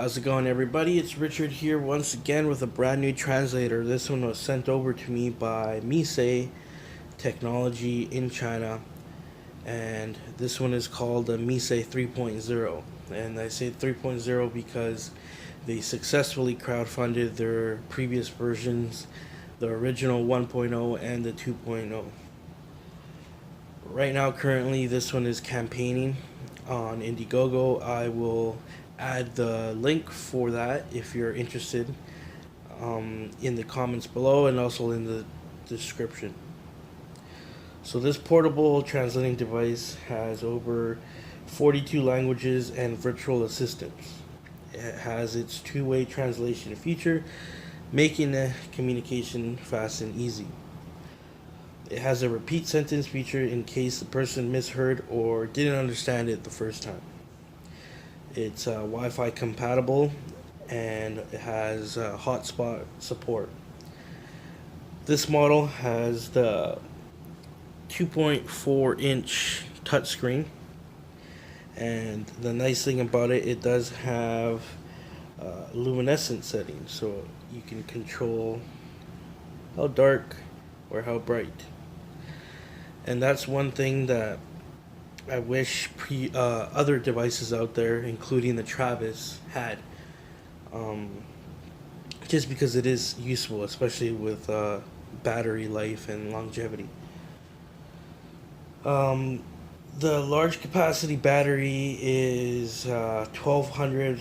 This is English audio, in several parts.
How's it going, everybody? It's Richard here once again with a brand new translator. This one was sent over to me by MESAY Technology in China, and this one is called the MESAY 3.0. And I say 3.0 because they successfully crowdfunded their previous versions, the original 1.0 and the 2.0. Right now, currently, this one is campaigning on Indiegogo. I will add the link for that if you're interested in the comments below and also in the description. So this portable translating device has over 42 languages and virtual assistants. It has its two-way translation feature, making the communication fast and easy. It has a repeat sentence feature in case the person misheard or didn't understand it the first time. It's Wi-Fi compatible and it has hotspot support. This model has the 2.4-inch touchscreen, and the nice thing about it, it does have luminescent settings, so you can control how dark or how bright. And that's one thing that I wish other devices out there, including the Travis, had. Just because it is useful, especially with battery life and longevity. The large capacity battery is 1200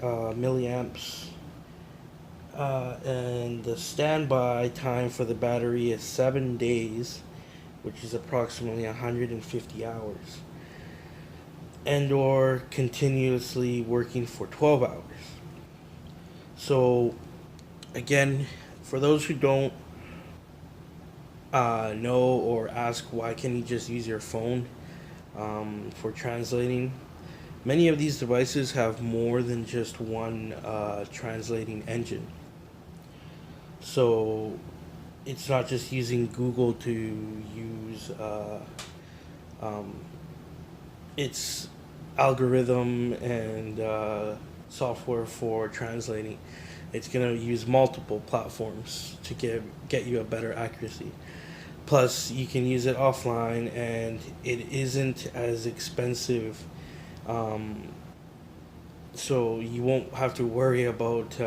milliamps. And the standby time for the battery is 7 days, which is approximately 150 hours, and or continuously working for 12 hours. So again, for those who don't know or ask why can't you just use your phone for translating, many of these devices have more than just one translating engine. So it's not just using Google to use its algorithm and software for translating. It's going to use multiple platforms to get you a better accuracy. Plus, you can use it offline, and it isn't as expensive, so you won't have to worry about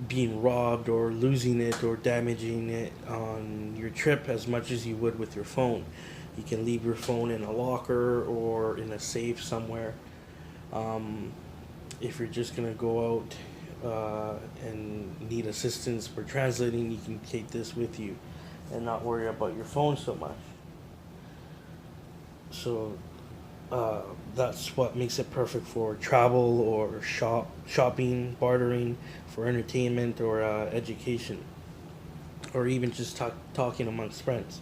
being robbed or losing it or damaging it on your trip as much as you would with your phone. You can leave your phone in a locker or in a safe somewhere. If you're just going to go out and need assistance for translating, you can take this with you and not worry about your phone so much. So that's what makes it perfect for travel or shopping, bartering, for entertainment or education, or even just talking amongst friends.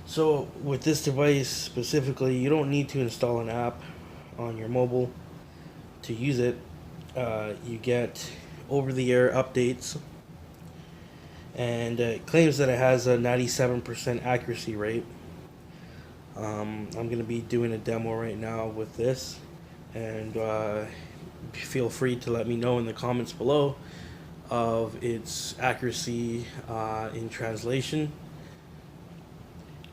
So with this device specifically, you don't need to install an app on your mobile to use it. You get over-the-air updates, and it claims that it has a 97% accuracy rate. I'm going to be doing a demo right now with this, and feel free to let me know in the comments below of its accuracy in translation.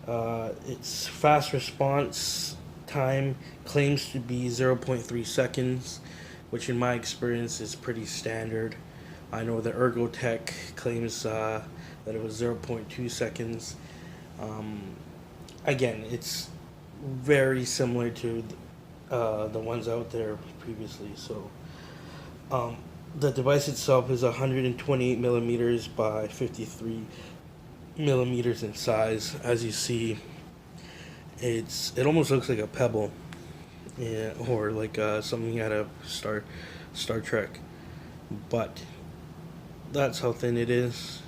Its fast response time claims to be 0.3 seconds, which in my experience is pretty standard. I know the Ergotech claims that it was 0.2 seconds. Again, it's very similar to the ones out there previously. So the device itself is 128 millimeters by 53 millimeters in size. As you see, it almost looks like a pebble, yeah, or like something out of Star Trek. But that's how thin it is.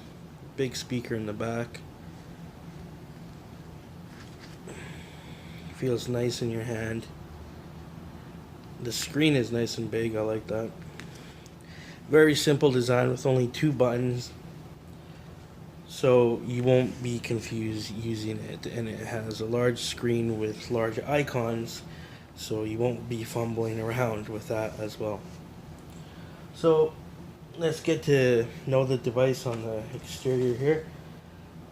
Big speaker in the back. Feels nice in your hand. The screen is nice and big. I like that. Very simple design with only 2 buttons, so you won't be confused using it. And it has a large screen with large icons so you won't be fumbling around with that as well. So let's get to know the device on the exterior here.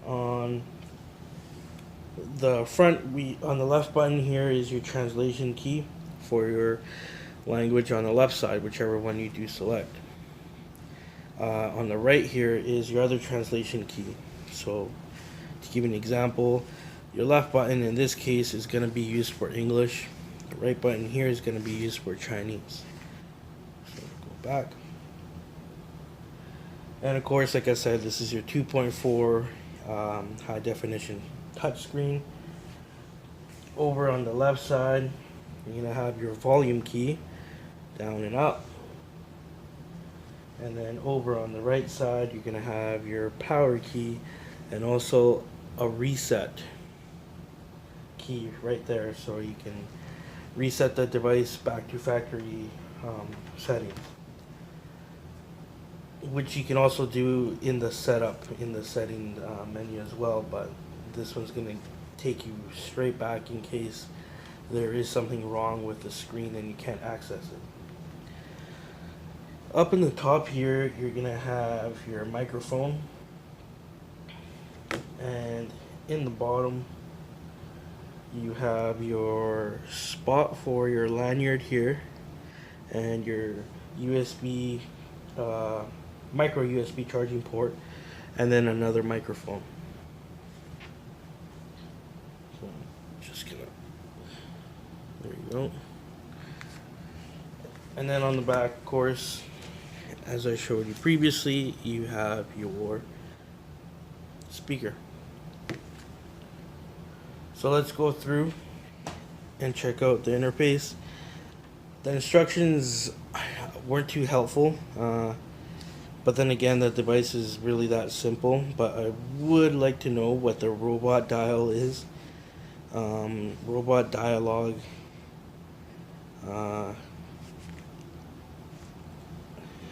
On the front, on the left button here is your translation key for your language on the left side, whichever one you do select. On the right here is your other translation key. So to give an example, your left button in this case is going to be used for English. The right button here is going to be used for Chinese. So go back. And of course, like I said, this is your 2.4 high definition touchscreen. Over on the left side, you're going to have your volume key, down and up. And then over on the right side, you're going to have your power key and also a reset key right there, so you can reset the device back to factory settings, which you can also do in the setup, in the setting menu as well, but this one's going to take you straight back in case there is something wrong with the screen and you can't access it. Up in the top here, you're going to have your microphone, and in the bottom you have your spot for your lanyard here and your USB micro USB charging port, and then another microphone. So just gonna, there you go. And then on the back, of course, as I showed you previously, you have your speaker. So let's go through and check out the interface. The instructions weren't too helpful, but then again, the device is really that simple. But I would like to know what the robot dial is. Robot dialogue.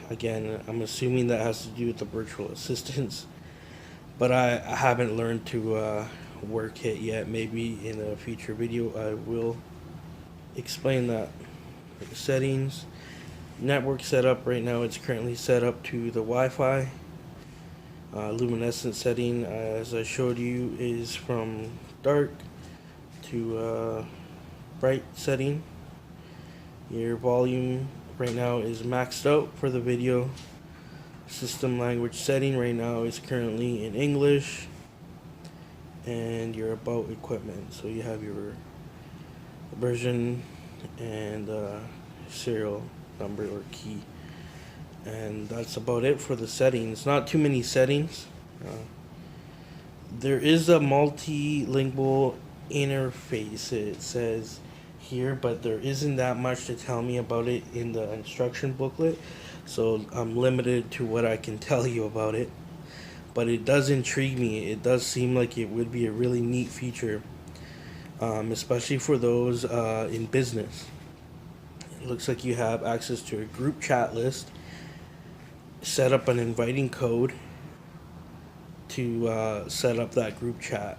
Again, I'm assuming that has to do with the virtual assistants, but I haven't learned to work it yet. Maybe in a future video I will explain that. Settings, network setup. Right now it's currently set up to the Wi-Fi. Luminescent setting, as I showed you, is from dark to bright setting. Your volume right now is maxed out for the video. System language setting right now is currently in English. And your about equipment, so you have your version and serial number or key, and that's about it for the settings. Not too many settings. There is a multilingual interface, it says here, but there isn't that much to tell me about it in the instruction booklet, so I'm limited to what I can tell you about it. But it does intrigue me. It does seem like it would be a really neat feature, especially for those in business. It looks like you have access to a group chat list, set up an inviting code to set up that group chat,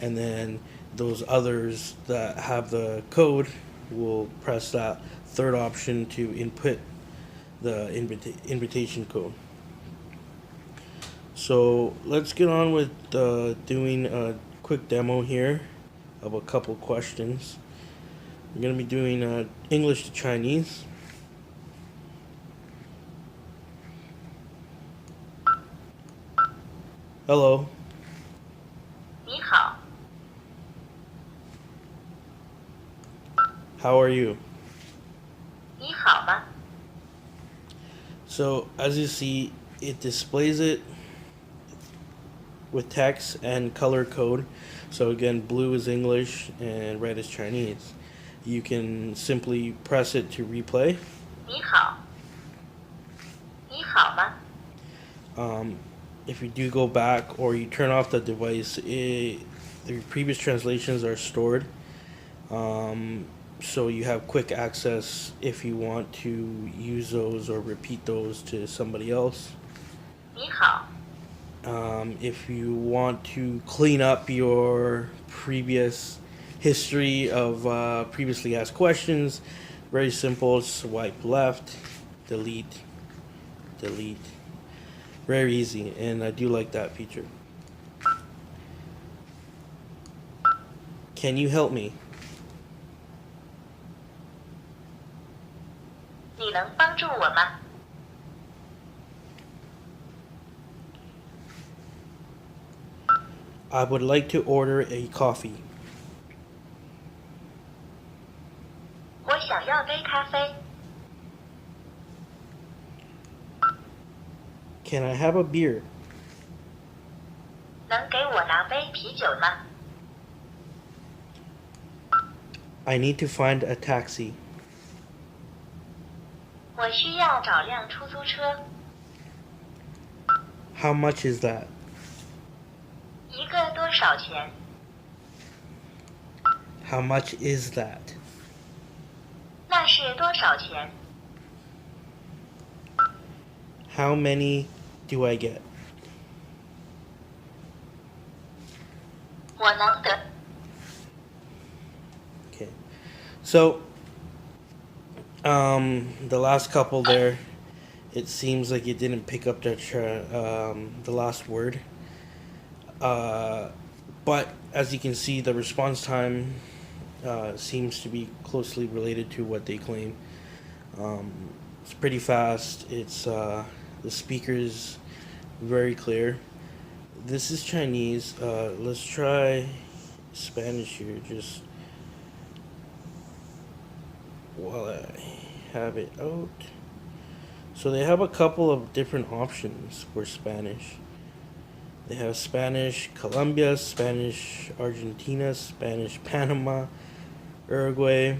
and then those others that have the code will press that third option to input the invitation code. So let's get on with doing a quick demo here of a couple questions. I'm going to be doing English to Chinese. Hello. 你好， How are you? 你好吗？ So as you see, it displays it with text and color code. So again, blue is English and red is Chinese. You can simply press it to replay. 你好，你好吗？ If you do go back or you turn off the device, the previous translations are stored. So you have quick access if you want to use those or repeat those to somebody else. 你好， If you want to clean up your previous history of previously asked questions. Very simple. Swipe left, delete, delete. Very easy, and I do like that feature. Can you help me? 你能帮助我吗？ I would like to order a coffee. 我想要杯咖啡。 Can I have a beer? 能给我拿杯啤酒吗？ I need to find a taxi. 我需要找辆出租车。 How much is that? 一个多少钱？ How much is that? 那是多少钱？ How many do I get? 我能得。 Okay. So, the last couple there, it seems like it didn't pick up the last word. But as you can see, the response time seems to be closely related to what they claim. It's pretty fast. It's the speaker's very clear. This is Chinese. Let's try Spanish here, just while I have it out. So they have a couple of different options for Spanish. They have Spanish Colombia, Spanish Argentina, Spanish Panama, Uruguay,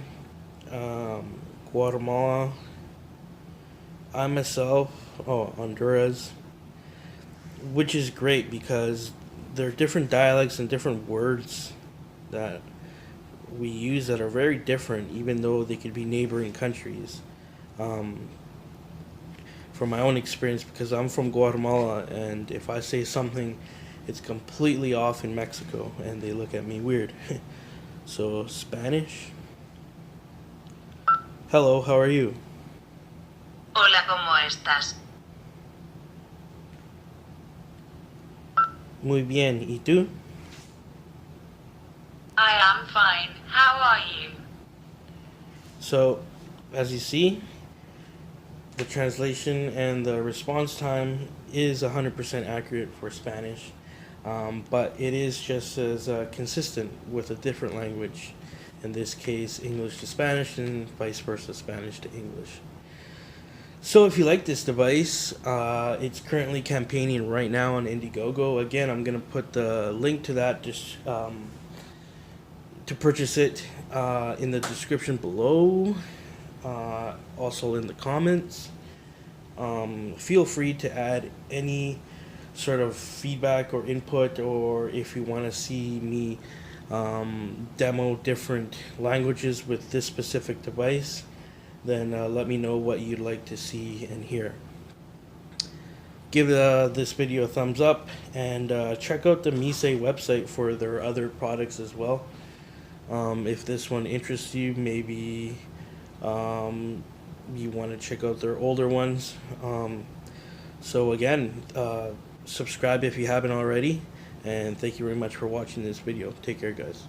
Guatemala. I myself, Honduras, which is great because there are different dialects and different words that we use that are very different, even though they could be neighboring countries. From my own experience, because I'm from Guatemala, and if I say something, it's completely off in Mexico, and they look at me weird. So, Spanish. Hello, how are you? Hola, ¿cómo estás? Muy bien, ¿y tú? I am fine. How are you? So, as you see, the translation and the response time is 100% accurate for Spanish, but it is just as consistent with a different language, in this case English to Spanish and vice versa, Spanish to English. So if you like this device, it's currently campaigning right now on Indiegogo. Again, I'm going to put the link to that just to purchase it in the description below. Also in the comments. Feel free to add any sort of feedback or input, or if you want to see me demo different languages with this specific device, then let me know what you'd like to see and hear. Give this video a thumbs up, and check out the MESAY website for their other products as well. If this one interests you, maybe you want to check out their older ones. So again, subscribe if you haven't already, and thank you very much for watching this video. Take care, guys.